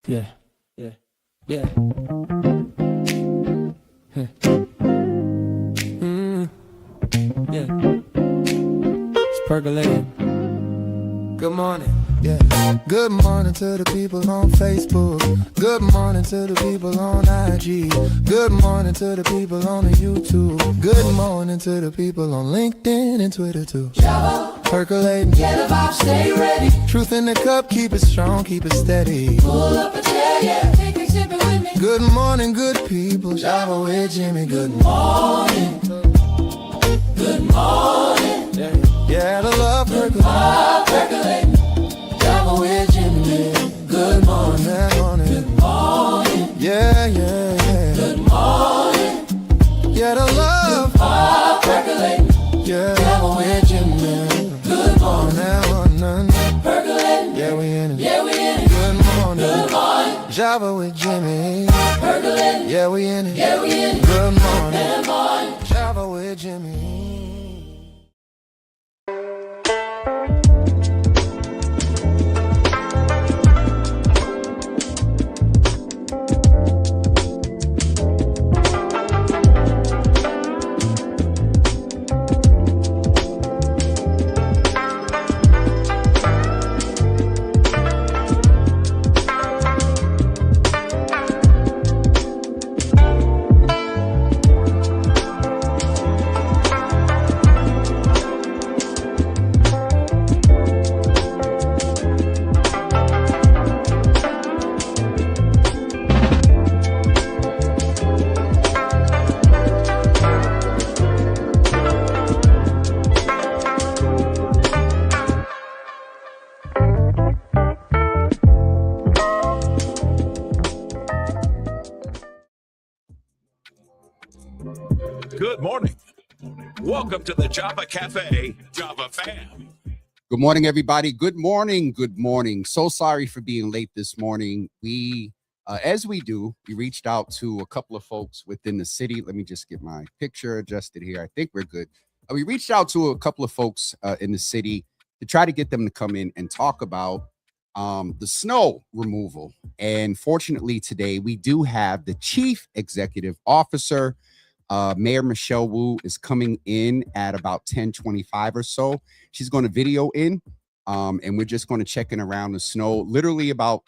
Yeah, yeah, yeah. Yeah. It's percolating. Good morning. Yeah. Good morning to the people on Facebook. Good morning to the people on IG. Good morning to the people on the YouTube. Good morning to the people on LinkedIn and Twitter too. Java. Percolating. Get a vibe, stay ready. Truth in the cup, keep it strong, keep it steady. Pull up a chair, yeah. Take a sip with me. Good morning, good people. Java with Jimmy. Good morning. Good morning. Yeah, the love percolating. Love percolating. Java with Jimmy. Good morning. Good morning. Good morning. Yeah, yeah, yeah. Good morning. Yeah, the love percolating. Yeah, Java with Jimmy. Good morning. Percolating. Yeah, we in it. Yeah, we in it. Good morning. Good morning. Java with Jimmy. Percolating. Yeah, we in it. Yeah, we in it. Good morning. Good morning. Java with Jimmy. Good morning. Welcome to the Java Cafe, Java fam. Good morning, everybody. Good morning. Good morning. So sorry for being late this morning. We, as we do, we reached out to a couple of folks within the city. Let me just get my picture adjusted here. I think we're good. We reached out to a couple of folks in the city to try to get them to come in and talk about the snow removal. And fortunately, today we do have the chief executive officer. Mayor Michelle Wu is coming in at about 10:25 or so. She's going to video in, and we're just going to check in around the snow, literally about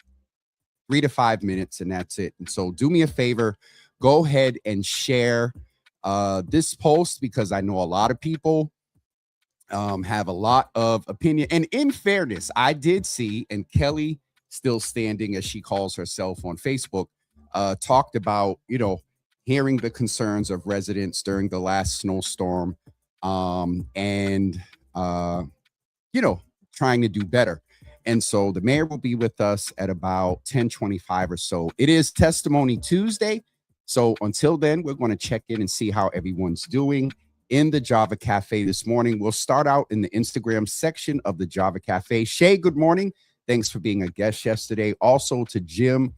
3 to 5 minutes, and that's it. And so do me a favor, go ahead and share this post, because I know a lot of people have a lot of opinion. And in fairness, I did see, and Kelly Still Standing, as she calls herself on Facebook, talked about, hearing the concerns of residents during the last snowstorm, and trying to do better. And so the mayor will be with us at about 10:25 or so. It is Testimony Tuesday. So until then, we're going to check in and see how everyone's doing in the Java Cafe this morning. We'll start out in the Instagram section of the Java Cafe. Shay, good morning. Thanks for being a guest yesterday. Also to Jim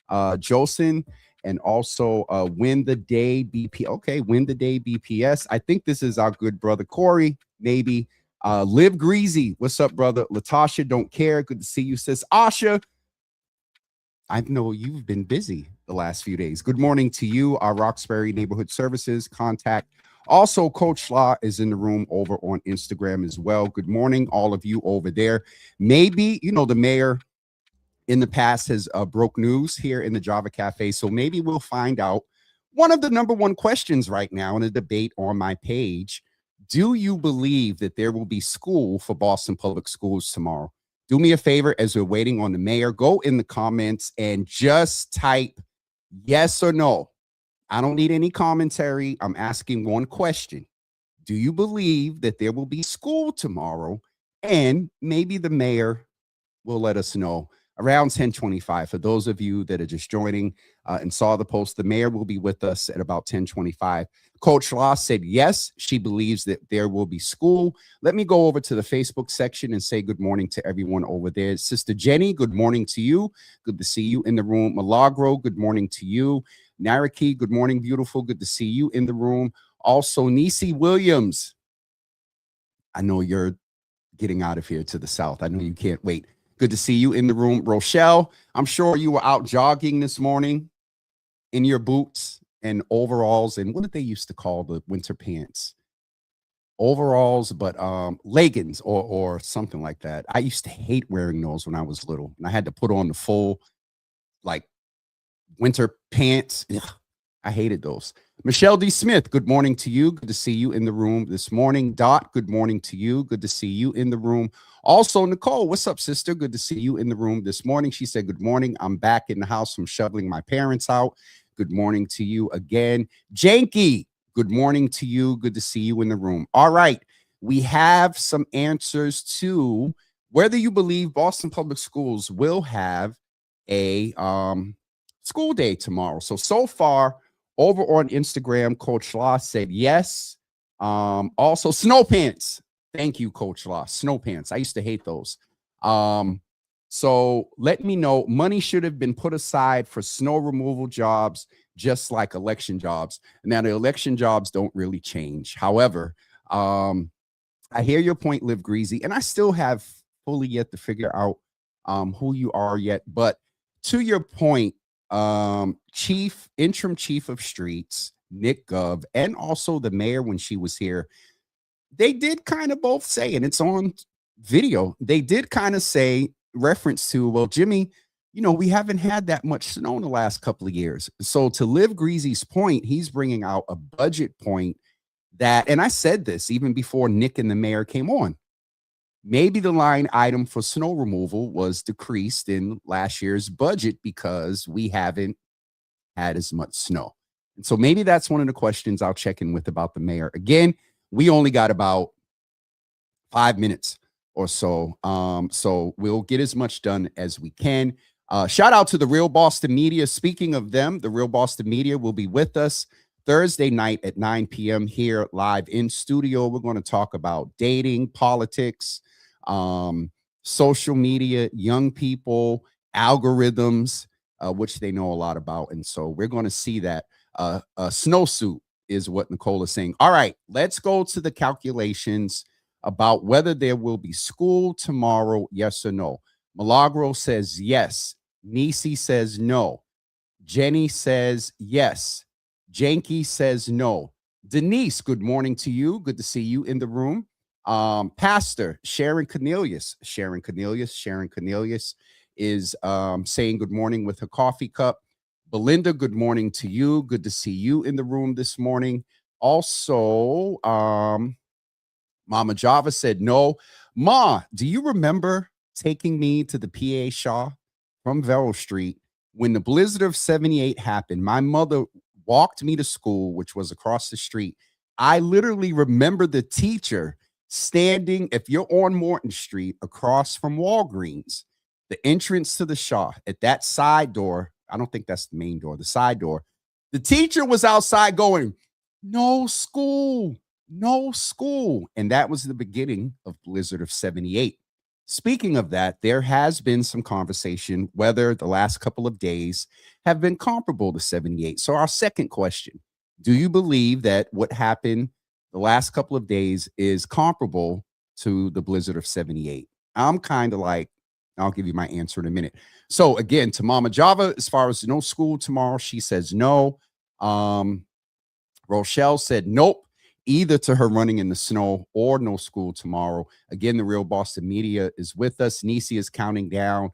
Jolson, and also Win the Day BP. Okay, Win the Day BPS. I think this is our good brother Corey, maybe. Live Greasy, what's up, brother? Latasha, don't care. Good to see you, sis. Asha, I know you've been busy the last few days. Good morning to you, our Roxbury Neighborhood Services contact. Also, Coach Law is in the room over on Instagram as well. Good morning, all of you over there. Maybe, the mayor in the past has broke news here in the Java Cafe. So maybe we'll find out one of the number one questions right now in a debate on my page. Do you believe that there will be school for Boston Public Schools tomorrow? Do me a favor, as we're waiting on the mayor, go in the comments and just type yes or no. I don't need any commentary. I'm asking one question. Do you believe that there will be school tomorrow? And maybe the mayor will let us know around 10:25. For those of you that are just joining and saw the post, the mayor will be with us at about 10:25. Coach Law said yes, she believes that there will be school. Let me go over to the Facebook section and say good morning to everyone over there. Sister Jenny, good morning to you. Good to see you in the room. Milagro, good morning to you. Naraki, good morning, beautiful. Good to see you in the room. Also, Nisi Williams, I know you're getting out of here to the south. I know you can't wait. Good to see you in the room. Rochelle, I'm sure you were out jogging this morning in your boots and overalls. And what did they used to call the winter pants? Overalls, but leggings or something like that. I used to hate wearing those when I was little, and I had to put on the full like winter pants. Ugh, I hated those. Michelle D. Smith, good morning to you. Good to see you in the room this morning. Dot, good morning to you. Good to see you in the room. Also, Nicole, what's up, sister? Good to see you in the room this morning. She said, good morning. I'm back in the house from shoveling my parents out. Good morning to you again. Janky, good morning to you. Good to see you in the room. All right. We have some answers to whether you believe Boston Public Schools will have a school day tomorrow. So far, over on Instagram, Coach Law said yes. Also, snow pants. Thank you, Coach Law. Snow pants. I used to hate those. So let me know. Money should have been put aside for snow removal jobs, just like election jobs. Now, the election jobs don't really change. However, I hear your point, Liv Greasy, and I still have fully yet to figure out who you are yet. But to your point, interim chief of streets, Nick Gov, and also the mayor when she was here, they did kind of both say, and it's on video, they did kind of say, reference to, well, Jimmy, you know, we haven't had that much snow in the last couple of years. So to Liv Greasy's point, he's bringing out a budget point that, and I said this even before Nick and the mayor came on, maybe the line item for snow removal was decreased in last year's budget because we haven't had as much snow. And so maybe that's one of the questions I'll check in with about the mayor. Again, we only got about 5 minutes or so. So we'll get as much done as we can. Shout out to the Real Boston Media. Speaking of them, the Real Boston Media will be with us Thursday night at 9 p.m. here live in studio. We're going to talk about dating, politics, social media, young people, algorithms, which they know a lot about. And so we're going to see that. A snowsuit is what Nicole is saying. All right, let's go to the calculations about whether there will be school tomorrow, yes or no. Milagro says yes. Nisi says no. Jenny says yes. Janky says no. Denise, good morning to you. Good to see you in the room. Pastor Sharon Cornelius is saying good morning with her coffee cup. Belinda, good morning to you. Good to see you in the room this morning. Also, Mama Java said no. Ma, do you remember taking me to the PA Shaw from Vero Street when the blizzard of 78 happened? My mother walked me to school, which was across the street. I literally remember the teacher standing, if you're on Morton Street, across from Walgreens, the entrance to the Shaw, at that side door. I don't think that's the main door, the side door. The teacher was outside going, no school, no school. And that was the beginning of blizzard of 78. Speaking of that, there has been some conversation whether the last couple of days have been comparable to 78. So our second question, do you believe that what happened the last couple of days is comparable to the blizzard of 78? I'm kind of like, I'll give you my answer in a minute. So again, to Mama Java, as far as no school tomorrow, she says no. Rochelle said nope, either to her running in the snow or no school tomorrow. Again, the Real Boston Media is with us. Nisi is counting down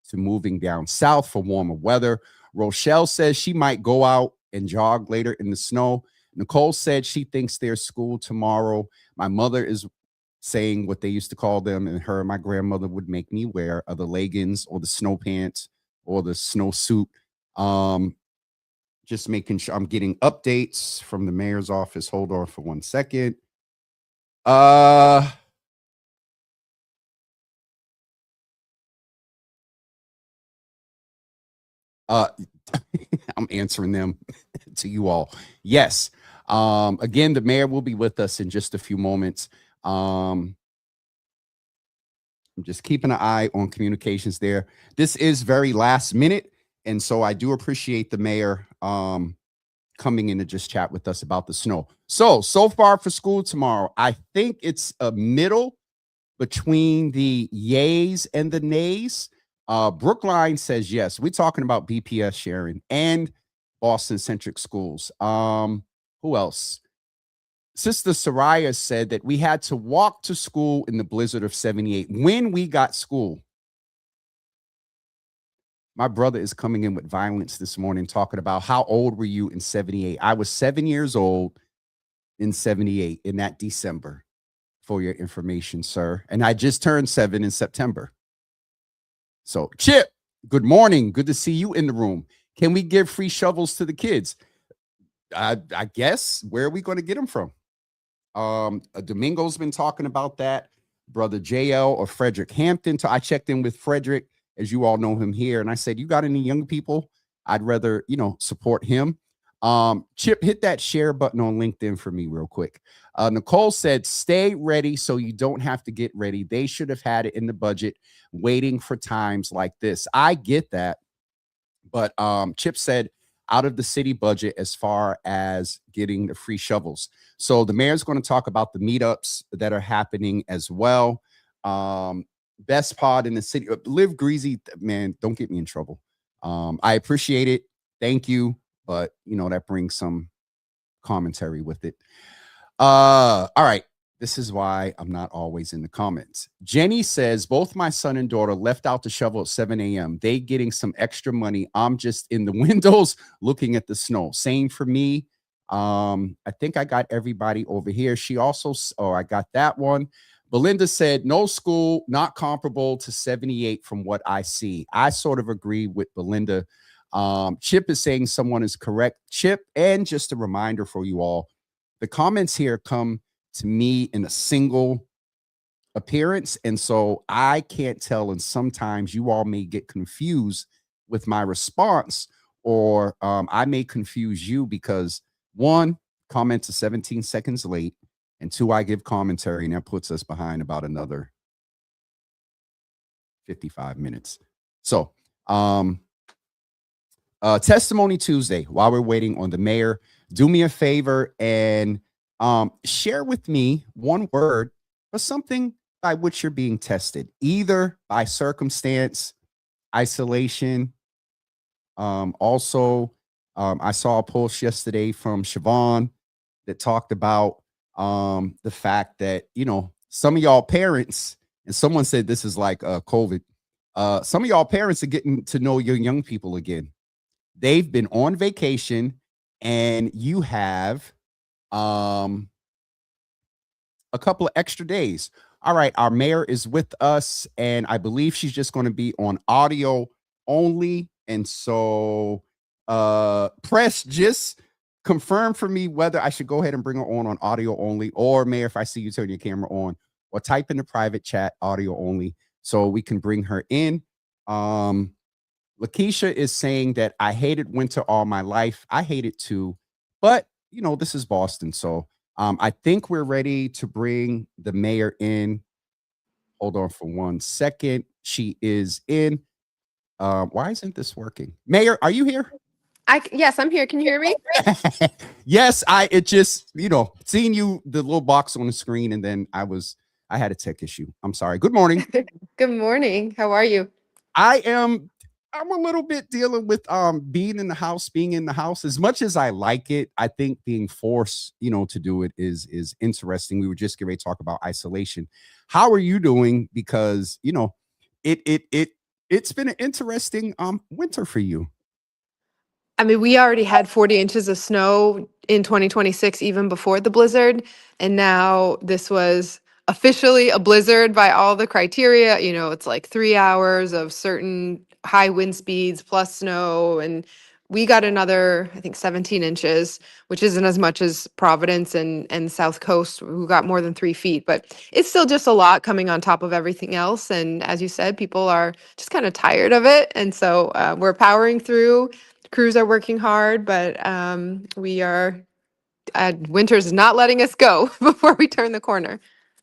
to moving down south for warmer weather. Rochelle says she might go out and jog later in the snow. Nicole said she thinks there's school tomorrow. My mother is saying what they used to call them, and her and my grandmother would make me wear, are the leggings or the snow pants or the snowsuit. Just making sure I'm getting updates from the mayor's office. Hold on for 1 second. I'm answering them to you all. Yes. Again, the mayor will be with us in just a few moments. I'm just keeping an eye on communications there. This is very last minute, and so I do appreciate the mayor coming in to just chat with us about the snow. So far for school tomorrow, I think it's a middle between the yays and the nays. Brookline says yes. We're talking about BPS, Sharon, and Boston centric schools. Who else? Sister Soraya said that we had to walk to school in the blizzard of 78 when we got school. My brother is coming in with violence this morning, talking about how old were you in 78? I was 7 years old in 78 in that December, for your information, sir. And I just turned 7 in September. So, Chip, good morning. Good to see you in the room. Can we give free shovels to the kids? I guess. Where are we going to get them from? Domingo's been talking about that. Brother JL or Frederick Hampton. I checked in with Frederick, as you all know him here, and I said, you got any young people? I'd rather, support him. Chip, hit that share button on LinkedIn for me real quick. Nicole said, stay ready so you don't have to get ready. They should have had it in the budget, waiting for times like this. I get that. But Chip said, out of the city budget as far as getting the free shovels. So the mayor's going to talk about the meetups that are happening as well. Best pod in the city. Live Greasy, man, don't get me in trouble. I appreciate it. Thank you. But, that brings some commentary with it. All right. This is why I'm not always in the comments. Jenny says, both my son and daughter left out to shovel at 7 a.m. They getting some extra money. I'm just in the windows looking at the snow. Same for me. I think I got everybody over here. She also, I got that one. Belinda said, no school, not comparable to 78 from what I see. I sort of agree with Belinda. Chip is saying someone is correct. Chip, and just a reminder for you all, the comments here come to me in a single appearance. And so I can't tell. And sometimes you all may get confused with my response, or I may confuse you because 1, comments are 17 seconds late, and 2, I give commentary, and that puts us behind about another 55 minutes. So Testimony Tuesday, while we're waiting on the mayor, do me a favor and share with me one word or something by which you're being tested, either by circumstance, isolation. Also, I saw a post yesterday from Siobhan that talked about the fact that, some of y'all parents, and someone said this is like COVID, some of y'all parents are getting to know your young people again. They've been on vacation and you have a couple of extra days. All right, our mayor is with us, and I believe she's just going to be on audio only. And so press, just confirm for me whether I should go ahead and bring her on audio only, or mayor, if I see you turn your camera on, or type in the private chat audio only so we can bring her in. Lakeisha is saying that I hated winter all my life. I hate it too, but this is Boston. So I think we're ready to bring the mayor in. Hold on for 1 second. She is in. Why isn't this working? Mayor, are you here? Yes, I'm here. Can you hear me? Yes, it just, seeing you, the little box on the screen, and then I had a tech issue. I'm sorry. Good morning. Good morning. How are you? I'm a little bit dealing with being in the house. As much as I like it, I think being forced, to do it is interesting. We were just getting ready to talk about isolation. How are you doing? Because it's been an interesting winter for you. I mean, we already had 40 inches of snow in 2026, even before the blizzard. And now this was officially a blizzard by all the criteria. It's like 3 hours of certain high wind speeds plus snow. And we got another, I think, 17 inches, which isn't as much as Providence and South Coast, who got more than 3 feet. But it's still just a lot coming on top of everything else. And as you said, people are just kind of tired of it. And so we're powering through. Crews are working hard, but winter's not letting us go before we turn the corner.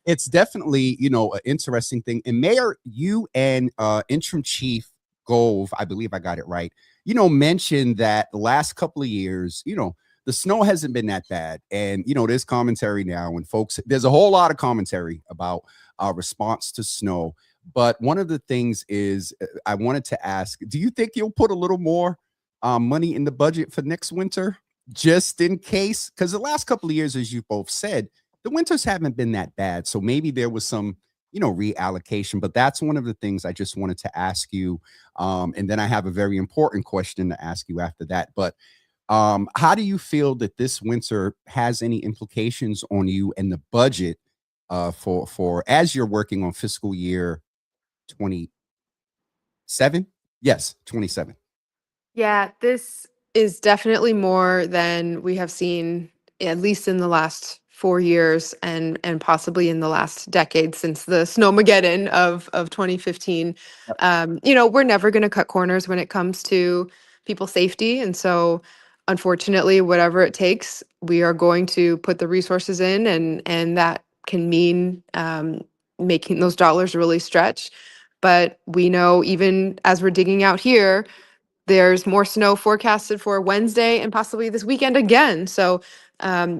It's definitely, an interesting thing. And Mayor, you and Interim Chief Gove, I believe I got it right, mentioned that the last couple of years, the the snow hasn't been that bad. And, there's commentary now and there's a whole lot of commentary about our response to snow. But one of the things is I wanted to ask, do you think you'll put a little more money in the budget for next winter just in case? Because the last couple of years, as you both said, the winters haven't been that bad. So maybe there was some, reallocation. But that's one of the things I just wanted to ask you. And then I have a very important question to ask you after that. But how do you feel that this winter has any implications on you and the budget for as you're working on fiscal year 27? Yes, 27. Yeah, this is definitely more than we have seen, at least in the last 4 years and possibly in the last decade since the snowmageddon of 2015. We're never going to cut corners when it comes to people's safety. And so unfortunately, whatever it takes, we are going to put the resources in, and that can mean making those dollars really stretch. But we know, even as we're digging out here, there's more snow forecasted for Wednesday and possibly this weekend again. So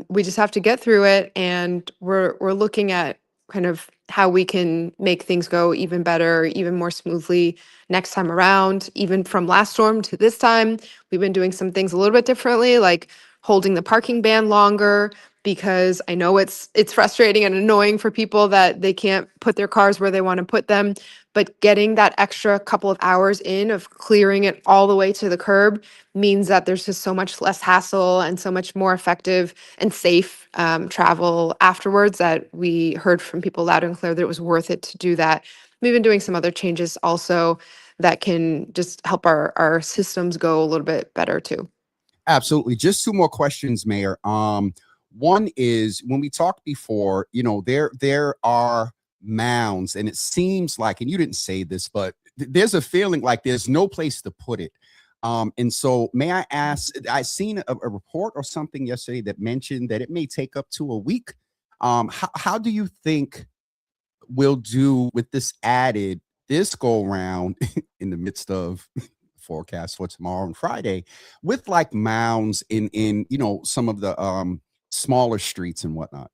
we just have to get through it, and we're looking at kind of how we can make things go even better, even more smoothly next time around. Even from last storm to this time, we've been doing some things a little bit differently, like holding the parking ban longer, because I know it's frustrating and annoying for people that they can't put their cars where they want to put them, but getting that extra couple of hours in of clearing it all the way to the curb means that there's just so much less hassle and so much more effective and safe travel afterwards, that we heard from people loud and clear that it was worth it to do that. We've been doing some other changes also that can just help our systems go a little bit better too. Absolutely. Just two more questions, Mayor. One is, when we talked before, there are mounds, and it seems like, and you didn't say this, but there's a feeling like there's no place to put it. And so may I ask, I seen a report or something yesterday that mentioned that it may take up to a week. How do you think we'll do with this go around in the midst of forecast for tomorrow and Friday, with like mounds in some of the smaller streets and whatnot?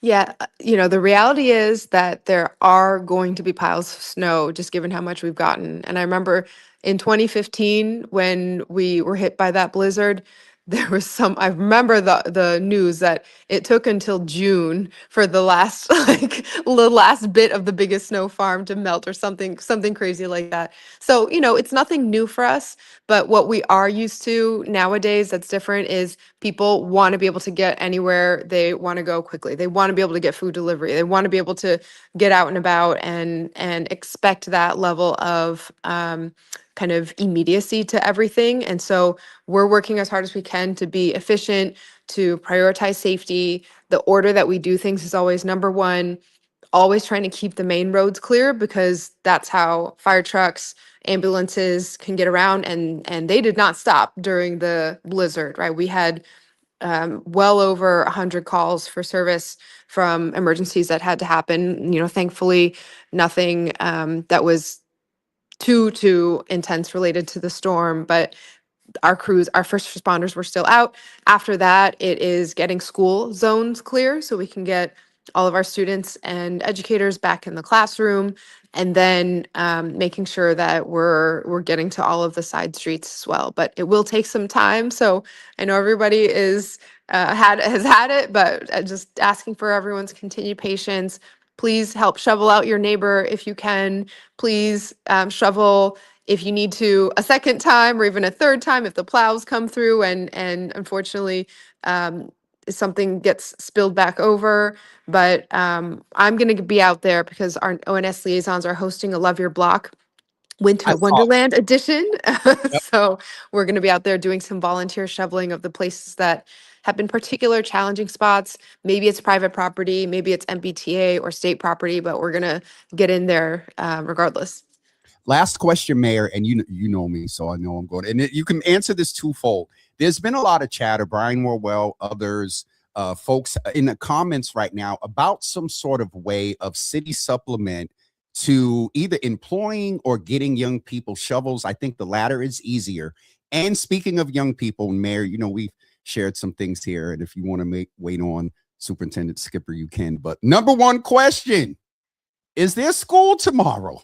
Yeah, the reality is that there are going to be piles of snow, just given how much we've gotten. And I remember in 2015, when we were hit by that blizzard, I remember the news that it took until June for the last the last bit of the biggest snow farm to melt, or something crazy like that. So, it's nothing new for us, but what we are used to nowadays that's different is people want to be able to get anywhere they want to go quickly. They want to be able to get food delivery. They want to be able to get out and about and expect that level of kind of immediacy to everything. And so we're working as hard as we can to be efficient, to prioritize safety. The order that we do things is always number one, always trying to keep the main roads clear, because that's how fire trucks, ambulances can get around, and they did not stop during the blizzard, right? We had well over 100 calls for service from emergencies that had to happen. Thankfully, nothing that was too intense related to the storm, but our first responders were still out. After that, it is getting school zones clear so we can get all of our students and educators back in the classroom, and then making sure that we're getting to all of the side streets as well. But it will take some time. So I know everybody has had it, but just asking for everyone's continued patience. Please help shovel out your neighbor if you can. Please shovel if you need to a second time or even a third time if the plows come through and unfortunately something gets spilled back over. But I'm going to be out there because our ONS liaisons are hosting a Love Your Block Winter I saw. Wonderland edition. Yep. So we're going to be out there doing some volunteer shoveling of the places that have been particular challenging spots. Maybe it's private property, maybe it's MBTA or state property, but we're going to get in there regardless. Last question, Mayor, and you know me, so I know I'm going. And you can answer this twofold. There's been a lot of chatter, Brian Morwell, others, folks in the comments right now about some sort of way of city supplement to either employing or getting young people shovels. I think the latter is easier. And speaking of young people, Mayor, shared some things here. And if you want to wait on Superintendent Skipper, you can. But number one question, is there school tomorrow?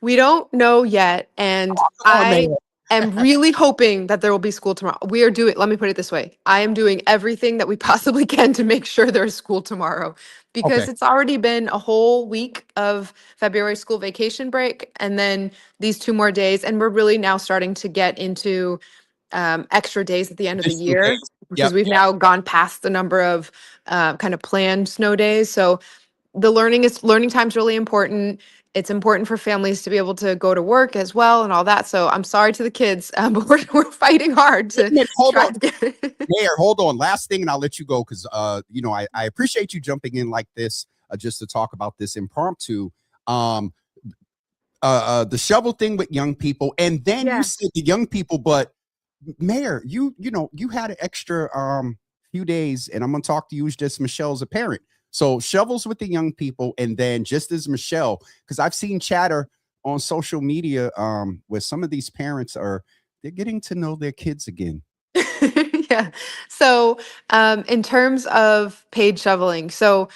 We don't know yet. And I am really hoping that there will be school tomorrow. We are doing, let me put it this way. I am doing everything that we possibly can to make sure there's school tomorrow because it's already been a whole week of February school vacation break and then these 2 more days. And we're really now starting to get into extra days at the end of the year because we've now gone past the number of kind of planned snow days. So the learning time is really important. It's important for families to be able to go to work as well and all that. So I'm sorry to the kids, but we're fighting hard to try to get it. Mayor, hold on. Last thing, and I'll let you go because I appreciate you jumping in like this just to talk about this impromptu. The shovel thing with young people, and then you said the young people, but Mayor, you had an extra few days, and I'm gonna talk to you as just Michelle as a parent. So shovels with the young people, and then just as Michelle, because I've seen chatter on social media where some of these parents they're getting to know their kids again. Yeah. So in terms of paid shoveling, so,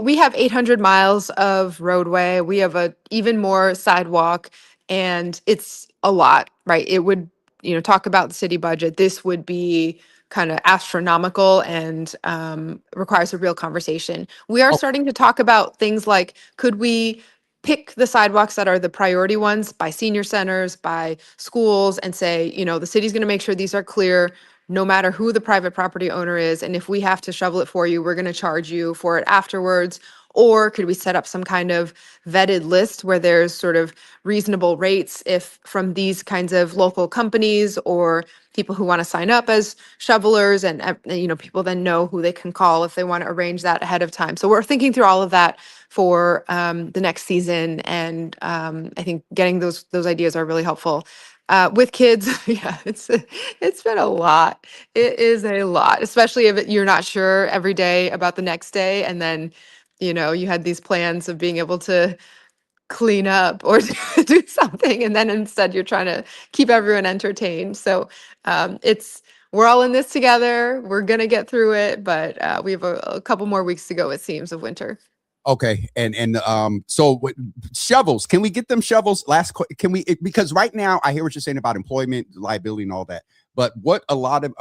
we have 800 miles of roadway. We have even more sidewalk, and it's a lot, right? It would, talk about the city budget. This would be kind of astronomical and requires a real conversation. We are starting to talk about things like, could we pick the sidewalks that are the priority ones by senior centers, by schools, and say, the city's going to make sure these are clear no matter who the private property owner is. And if we have to shovel it for you, we're going to charge you for it afterwards. Or could we set up some kind of vetted list where there's sort of reasonable rates if from these kinds of local companies or people who want to sign up as shovelers and people then know who they can call if they want to arrange that ahead of time. So we're thinking through all of that for the next season. And I think getting those ideas are really helpful. With kids, it's been a lot. It is a lot, especially if you're not sure every day about the next day. And then, you had these plans of being able to clean up or do something. And then instead you're trying to keep everyone entertained. So we're all in this together. We're going to get through it, but we have a couple more weeks to go, it seems, of winter. Okay. So shovels, can we get them shovels? Because right now I hear what you're saying about employment, liability and all that. But what a lot of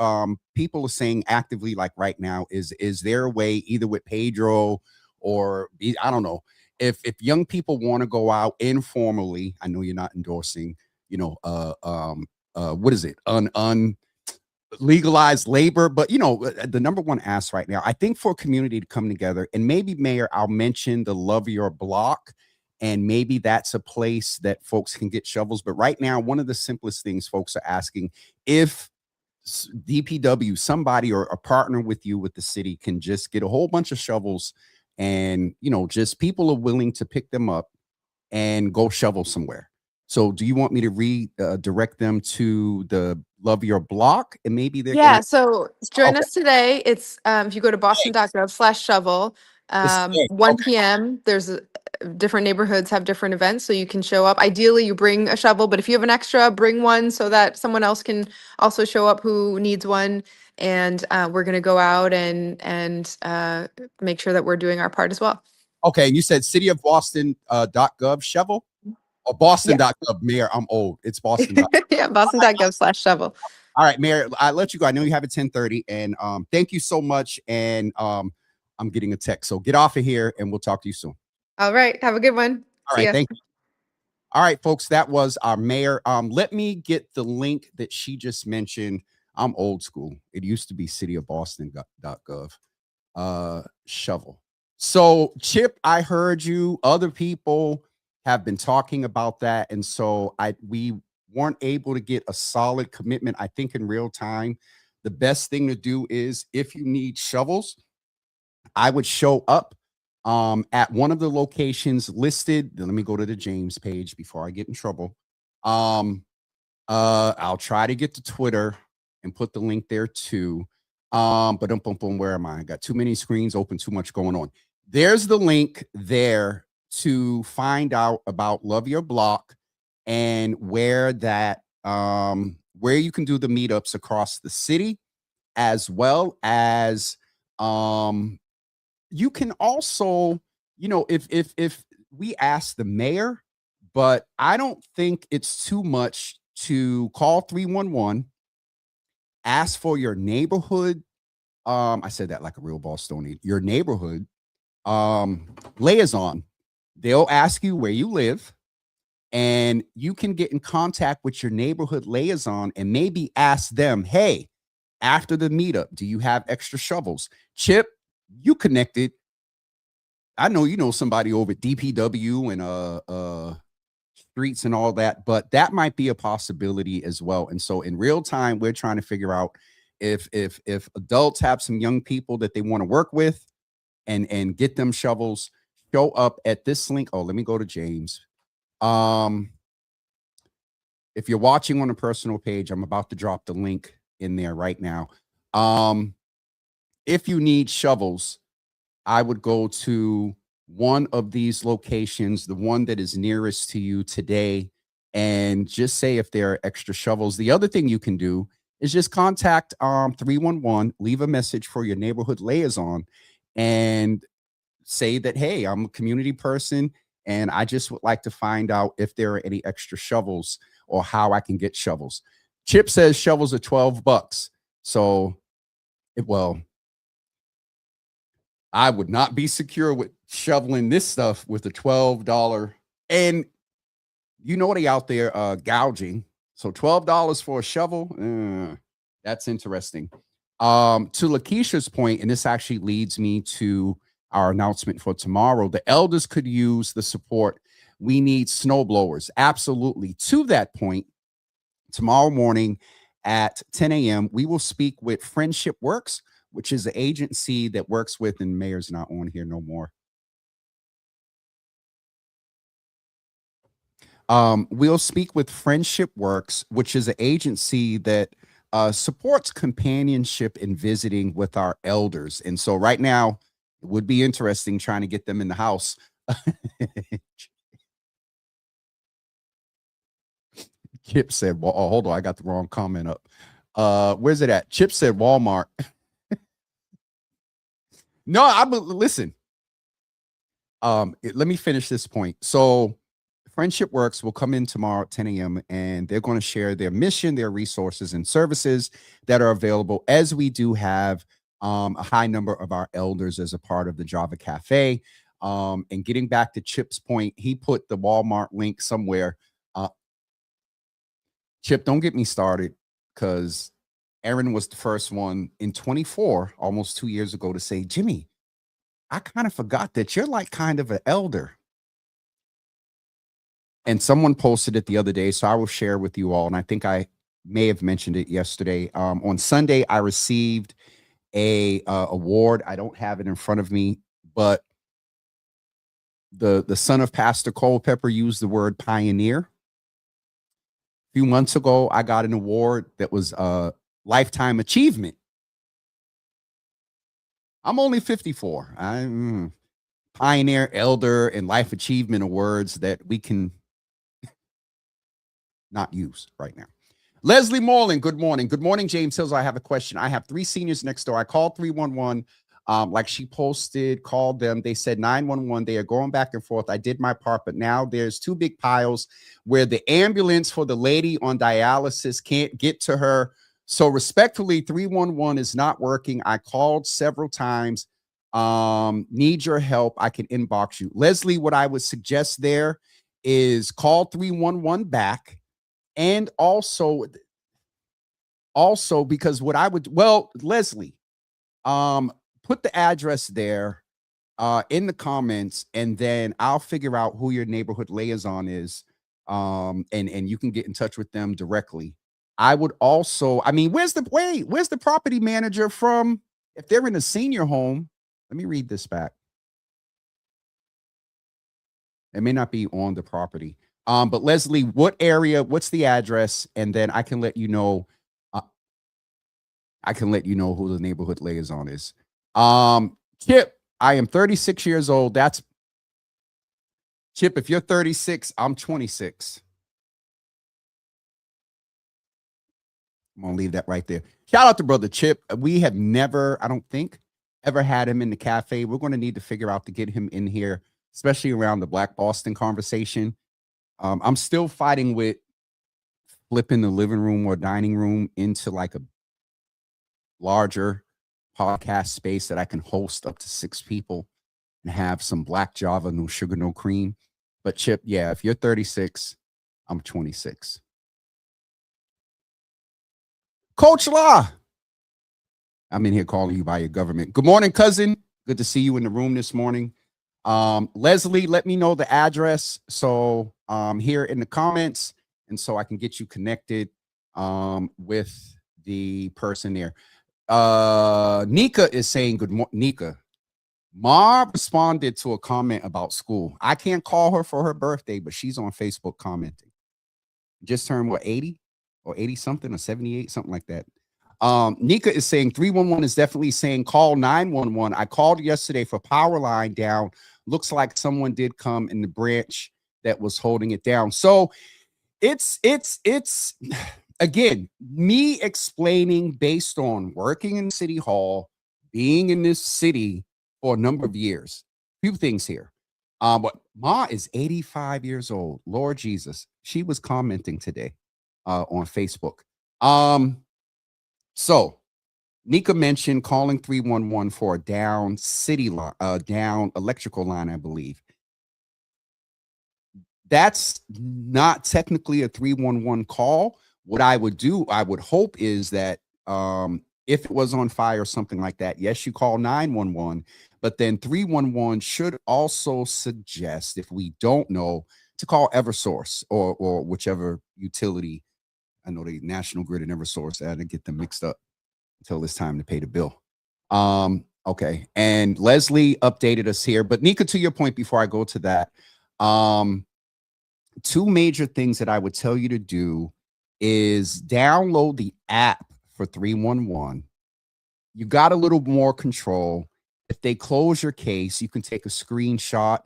people are saying actively, like right now, is there a way either with Pedro or I don't know, if young people want to go out informally, I know you're not endorsing, what is it? Legalized labor, but the number one ask right now, I think, for a community to come together, and maybe, Mayor, I'll mention the Love Your Block, and maybe that's a place that folks can get shovels. But right now, one of the simplest things folks are asking, if DPW, somebody or a partner with you with the city, can just get a whole bunch of shovels, and just people are willing to pick them up and go shovel somewhere. So do you want me to redirect them to the Love Your Block, and maybe they're so join us today. It's if you go to boston.gov/shovel, 1 p.m. There's different neighborhoods have different events, so you can show up. Ideally, you bring a shovel, but if you have an extra, bring one so that someone else can also show up who needs one. And we're going to go out and make sure that we're doing our part as well. Okay, and you said cityofboston.gov shovel? Or Boston.gov, Mayor, I'm old. It's Boston. Yeah, Boston.gov/shovel. All right, Mayor, I'll let you go. I know you have it 10:30, and thank you so much. And I'm getting a text, so get off of here, and we'll talk to you soon. All right, have a good one. All right, thank you. All right, folks, that was our mayor. Let me get the link that she just mentioned. I'm old school. It used to be cityofboston.gov. Shovel. So, Chip, I heard you. Other people have been talking about that, and so we weren't able to get a solid commitment. I think in real time, the best thing to do is, if you need shovels, I would show up at one of the locations listed. Let me go to the James page before I get in trouble. I'll try to get to Twitter and put the link there too. But where am I? I got too many screens open, too much going on. There's the link there to find out about Love Your Block and where you can do the meetups across the city. as well as you can also, if we ask the mayor, but I don't think it's too much to call 311, ask for your neighborhood. I said that like a real Bostonian, your neighborhood liaison. They'll ask you where you live, and you can get in contact with your neighborhood liaison and maybe ask them, hey, after the meetup, do you have extra shovels? Chip, you connected. I know you know somebody over at DPW and streets and all that, but that might be a possibility as well. And so in real time, we're trying to figure out if adults have some young people that they want to work with and get them shovels, show up at this link. Oh, let me go to James. If you're watching on a personal page, I'm about to drop the link in there right now. If you need shovels, I would go to one of these locations, the one that is nearest to you today, and just say if there are extra shovels. The other thing you can do is just contact 311, leave a message for your neighborhood liaison, and say that, hey, I'm a community person, and I just would like to find out if there are any extra shovels or how I can get shovels. Chip says shovels are $12. So, well, I would not be secure with shoveling this stuff with a $12. And you know they out there gouging. So $12 for a shovel, that's interesting. To Lakeisha's point, and this actually leads me to our announcement for tomorrow, the elders could use the support. We need snow blowers. Absolutely. To that point, tomorrow morning at 10 a.m., we will speak with Friendship Works, which is an agency that works with, and Mayor's not on here no more. We'll speak with Friendship Works, which is an agency that supports companionship and visiting with our elders. And so right now, it would be interesting trying to get them in the house. Chip said, well, oh, hold on, I got the wrong comment up. Where's it at? Chip said Walmart. No, listen. Let me finish this point. So Friendship Works will come in tomorrow at 10 a.m. and they're going to share their mission, their resources, and services that are available, as we do have a high number of our elders as a part of the Java Cafe. And getting back to Chip's point, he put the Walmart link somewhere. Chip, don't get me started, because Aaron was the first one in 24, almost 2 years ago, to say, Jimmy, I kind of forgot that you're like kind of an elder. And someone posted it the other day, so I will share with you all. And I think I may have mentioned it yesterday. On Sunday, I received a award. I don't have it in front of me, but the son of Pastor Culpepper used the word pioneer. A few months ago, I got an award that was a lifetime achievement. I'm only 54. I'm pioneer, elder, and life achievement awards that we can not use right now. Leslie Morland, good morning. Good morning, James Hills. I have a question. I have 3 seniors next door. I called 311, like she posted, called them. They said 911. They are going back and forth. I did my part, but now there's 2 big piles where the ambulance for the lady on dialysis can't get to her. So respectfully, 311 is not working. I called several times. Need your help. I can inbox you. Leslie, what I would suggest there is call 311 back. And also because what I would, well, Leslie, put the address there in the comments, and then I'll figure out who your neighborhood liaison is. And you can get in touch with them directly. I would also, I mean, where's the property manager from? If they're in a senior home, let me read this back. It may not be on the property. But Leslie, what area, what's the address? And then I can let you know. I can let you know who the neighborhood liaison is. Chip, I am 36 years old. That's Chip. If you're 36, I'm 26. I'm gonna leave that right there. Shout out to Brother Chip. We have never, I don't think, ever had him in the cafe. We're going to need to figure out to get him in here, especially around the Black Boston conversation. I'm still fighting with flipping the living room or dining room into like a larger podcast space that I can host up to 6 people and have some black Java, no sugar, no cream. But Chip, yeah, if you're 36, I'm 26. Coach Law, I'm in here calling you by your government. Good morning, cousin. Good to see you in the room this morning. Leslie, let me know the address. So here in the comments, and so I can get you connected with the person there. Nika is saying good morning. Nika, Ma responded to a comment about school. I can't call her for her birthday, but she's on Facebook commenting. Just turned what, 80 or 80 something or 78, something like that. Nika is saying 311 is definitely saying call 911. I called yesterday for power line down. Looks like someone did come in the branch that was holding it down. So it's again, me explaining based on working in City Hall, being in this city for a number of years. Few things here. But Ma is 85 years old. Lord Jesus. She was commenting today on Facebook. So Nika mentioned calling 311 for a down city line, down electrical line, I believe. That's not technically a 311 call. What I would do, I would hope is that if it was on fire or something like that, yes, you call 911, but then 311 should also suggest, if we don't know, to call Eversource or whichever utility. I know the National Grid and Eversource, I didn't get them mixed up until it's time to pay the bill. Okay. And Leslie updated us here, but Nika, to your point, before I go to that, 2 major things that I would tell you to do is download the app for 311. You got a little more control. If they close your case, you can take a screenshot,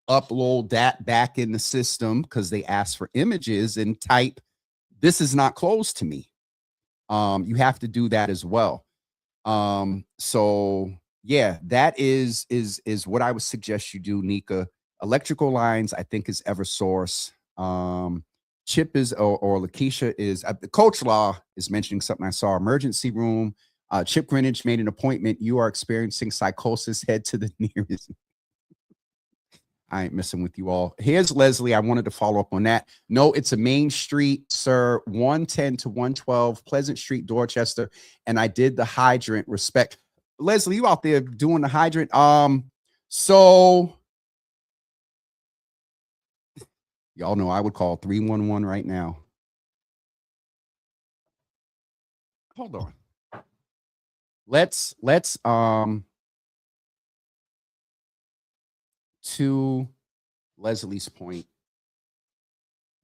upload that back in the system because they ask for images and type, "This is not closed to me." You have to do that as well. So yeah, that is what I would suggest you do, Nika. Electrical lines, I think, is Eversource. Chip is or Lakeisha is Coach Law is mentioning something I saw. Emergency room. Chip Greenwich made an appointment. You are experiencing psychosis. Head to the nearest. I ain't messing with you all. Here's Leslie. I wanted to follow up on that. No, it's a Main Street, sir. 110 to 112 Pleasant Street, Dorchester. And I did the hydrant. Respect. Leslie, you out there doing the hydrant? So y'all know I would call 311 right now. Hold on. Let's to Leslie's point,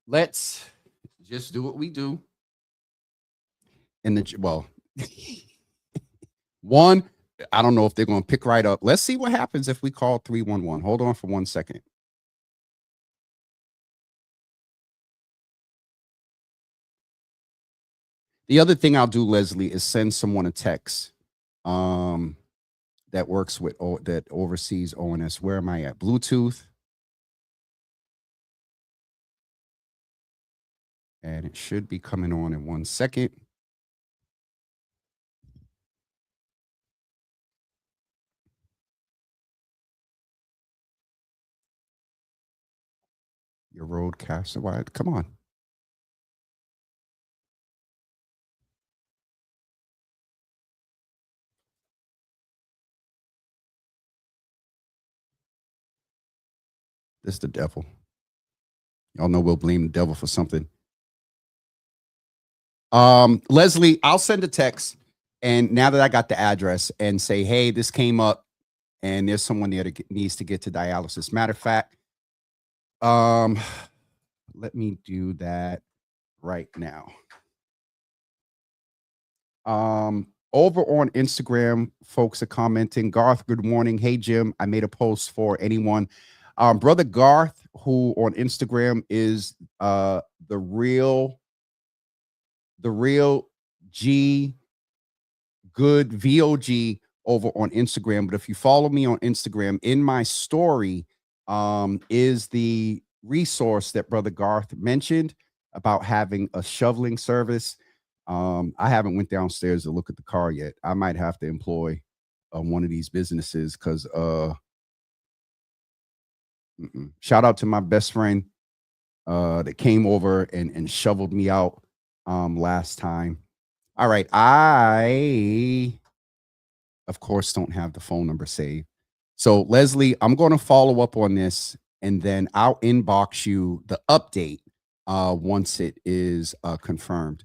let's just do what we do in the, well, one, I don't know if they're going to pick right up. Let's see what happens if we call 311. Hold on for 1 second. The other thing I'll do, Leslie, is send someone a text that works with, that oversees ONS. Where am I at? Bluetooth. And it should be coming on in 1 second. Your roadcaster, why? Come on. This is the devil. Y'all know we'll blame the devil for something. Leslie, I'll send a text, and now that I got the address, and say, hey, this came up, and there's someone there that needs to get to dialysis. Matter of fact, let me do that right now. Over on Instagram, folks are commenting. Garth, good morning. Hey, Jim, I made a post for anyone. Brother Garth, who on Instagram is the real G Good VOG over on Instagram. But if you follow me on Instagram, in my story is the resource that Brother Garth mentioned about having a shoveling service. I haven't went downstairs to look at the car yet. I might have to employ one of these businesses because shout out to my best friend that came over and shoveled me out last time. All right. I, of course, don't have the phone number saved. So, Leslie, I'm going to follow up on this, and then I'll inbox you the update once it is confirmed.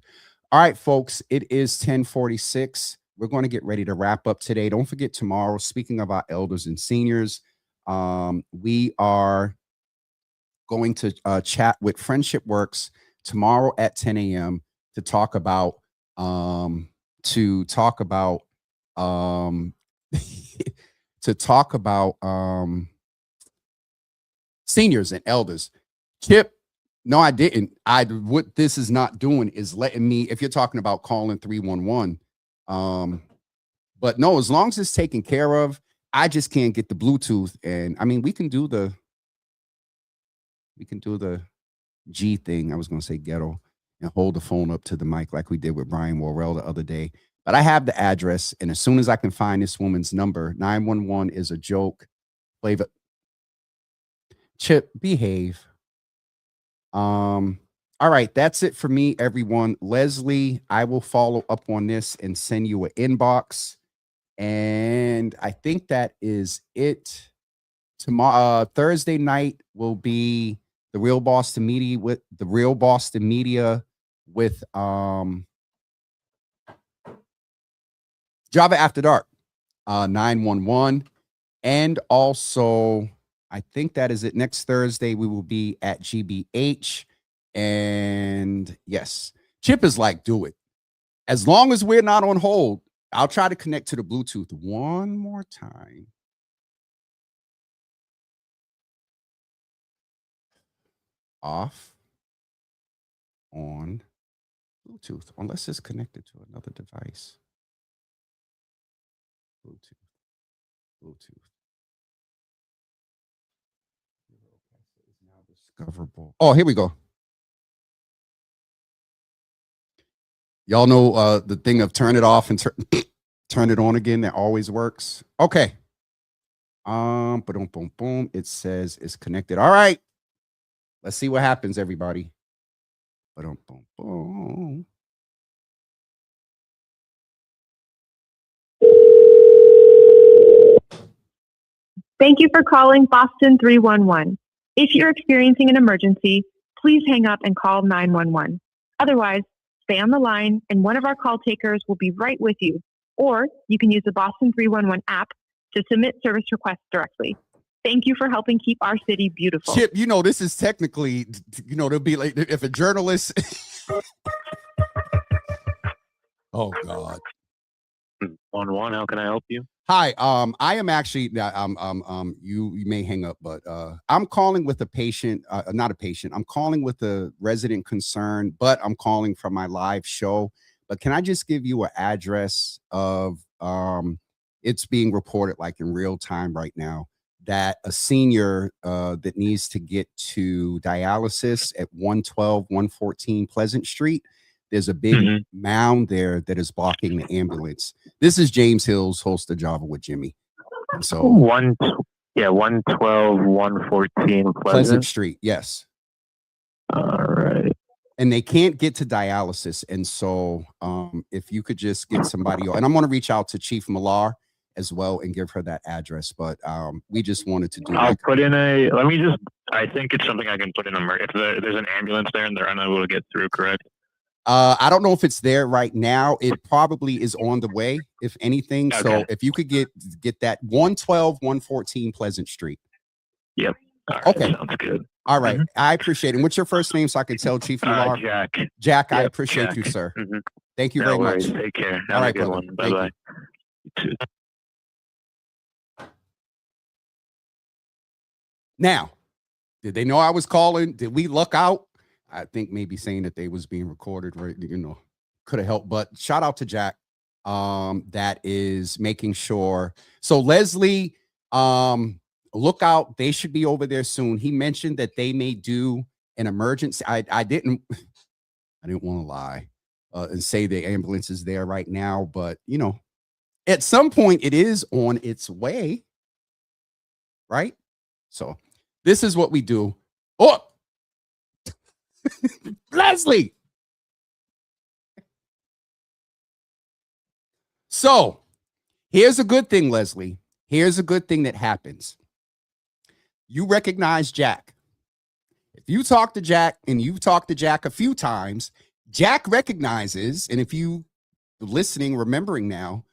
All right, folks, it is 10:46. We're going to get ready to wrap up today. Don't forget tomorrow, speaking of our elders and seniors, we are going to chat with Friendship Works tomorrow at 10 a.m. to talk about seniors and elders. Chip, no, I didn't. What this is not doing is letting me, if you're talking about calling 311, but no, as long as it's taken care of, I just can't get the Bluetooth. And I mean, we can do the G thing. I was going to say ghetto and hold the phone up to the mic like we did with Brian Worrell the other day. But I have the address, and as soon as I can find this woman's number, 911 is a joke. Flavor. Chip, behave. All right, that's it for me, everyone. Leslie, I will follow up on this and send you an inbox. And I think that is it. Tomorrow, Thursday night will be the Real Boston Media with Java After Dark, 911. And also, I think that is it. Next Thursday, we will be at GBH. And yes, Chip is like, do it. As long as we're not on hold, I'll try to connect to the Bluetooth one more time. Off, on, Bluetooth, unless it's connected to another device. Bluetooth. Is now discoverable. Oh, here we go. Y'all know the thing of turn it off and turn it on again. That always works. Okay. Boom, boom, boom. It says it's connected. All right. Let's see what happens, everybody. Boom, boom, boom. Thank you for calling Boston 311. If you're experiencing an emergency, please hang up and call 911. Otherwise, stay on the line and one of our call takers will be right with you. Or you can use the Boston 311 app to submit service requests directly. Thank you for helping keep our city beautiful. Chip, you know, this is technically, you know, there'll be like, if a journalist. Oh, God. 1-1, how can I help you? Hi, I am actually, you may hang up, but I'm calling with a patient, not a patient. I'm calling with a resident concern, but I'm calling from my live show. But can I just give you an address of, it's being reported like in real time right now, that a senior that needs to get to dialysis at 114 Pleasant Street, there's a big mound there that is blocking the ambulance. This is James Hills, host of Java with Jimmy. And so 114 Pleasant Street, yes. All right. And they can't get to dialysis. And so if you could just get somebody, and I'm going to reach out to Chief Millar as well and give her that address. But we just wanted to do I think it's something I can put in if there's an ambulance there and they're unable to get through, correct? I don't know if it's there right now. It probably is on the way, if anything. Okay. So if you could get that 114 Pleasant Street. Yep. All right, okay. Sounds good. All right. I appreciate it. And what's your first name so I can tell Chief Millar? Jack. Jack, yep, I appreciate you, sir. Thank you very much. Take care. All right, good one. Bye-bye. You too. Now, did they know I was calling? Did we luck out? I think maybe saying that they was being recorded, right? You know, could have helped. But shout out to Jack. That is making sure. So Leslie, look out. They should be over there soon. He mentioned that they may do an emergency. I didn't want to lie and say the ambulance is there right now, but you know, at some point it is on its way, right? So this is what we do. Oh, Leslie. So here's a good thing, Leslie. Here's a good thing that happens. You recognize Jack. If you talk to Jack and you've talked to Jack a few times, Jack recognizes, and if you listening, remembering now,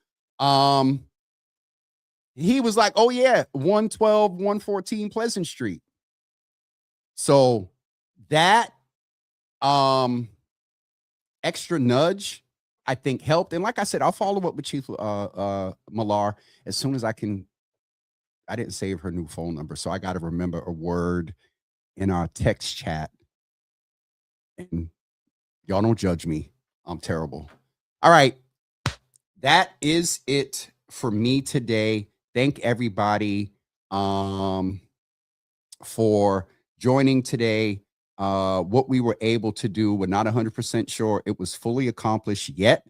he was like, oh yeah, 112, 114 Pleasant Street. So that extra nudge, I think, helped. And like I said, I'll follow up with Chief Millar as soon as I can. I didn't save her new phone number, so I got to remember a word in our text chat. And y'all don't judge me. I'm terrible. All right. That is it for me today. Thank everybody for joining today. What we were able to do, we're not 100% sure it was fully accomplished yet,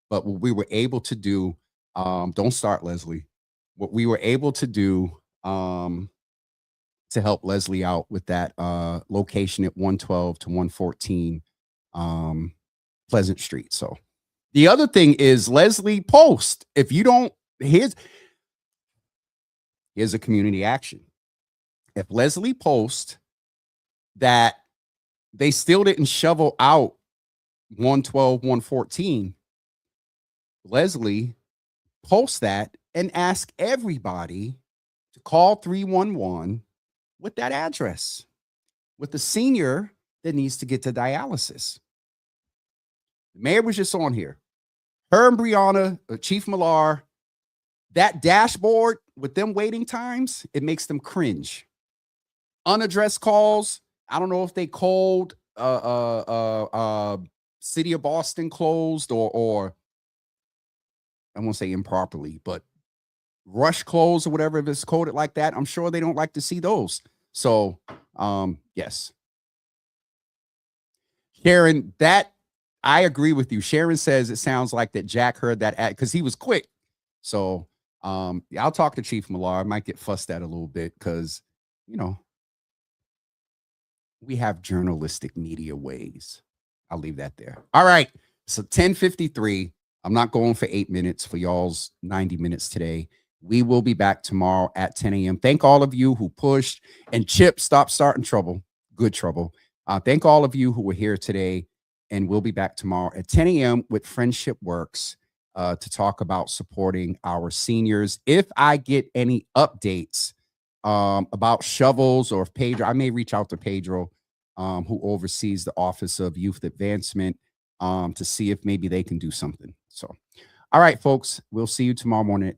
but what we were able to do, don't start, Leslie. What we were able to do to help Leslie out with that location at 112 to 114 Pleasant Street. So the other thing is Leslie post. If you don't, here's a community action. If Leslie posts that they still didn't shovel out 112, 114, Leslie post that and ask everybody to call 311 with that address, with the senior that needs to get to dialysis. The mayor was just on here. Her and Brianna, Chief Millar, that dashboard with them waiting times, it makes them cringe. Unaddressed calls, I don't know if they called City of Boston closed or I won't say improperly, but rush close or whatever, if it's coded like that. I'm sure they don't like to see those. So yes. Sharon, that I agree with you. Sharon says it sounds like that Jack heard that because he was quick. So I'll talk to Chief Millar. I might get fussed at a little bit because, you know, we have journalistic media ways. I'll leave that there. All right. So 10:53. I'm not going for 8 minutes for y'all's 90 minutes today. We will be back tomorrow at 10 a.m. Thank all of you who pushed. And Chip, stop starting trouble. Good trouble. Thank all of you who were here today. And we'll be back tomorrow at 10 a.m. with Friendship Works to talk about supporting our seniors. If I get any updates about shovels or if Pedro, I may reach out to Pedro, who oversees the Office of Youth Advancement, to see if maybe they can do something. So, all right, folks, we'll see you tomorrow morning at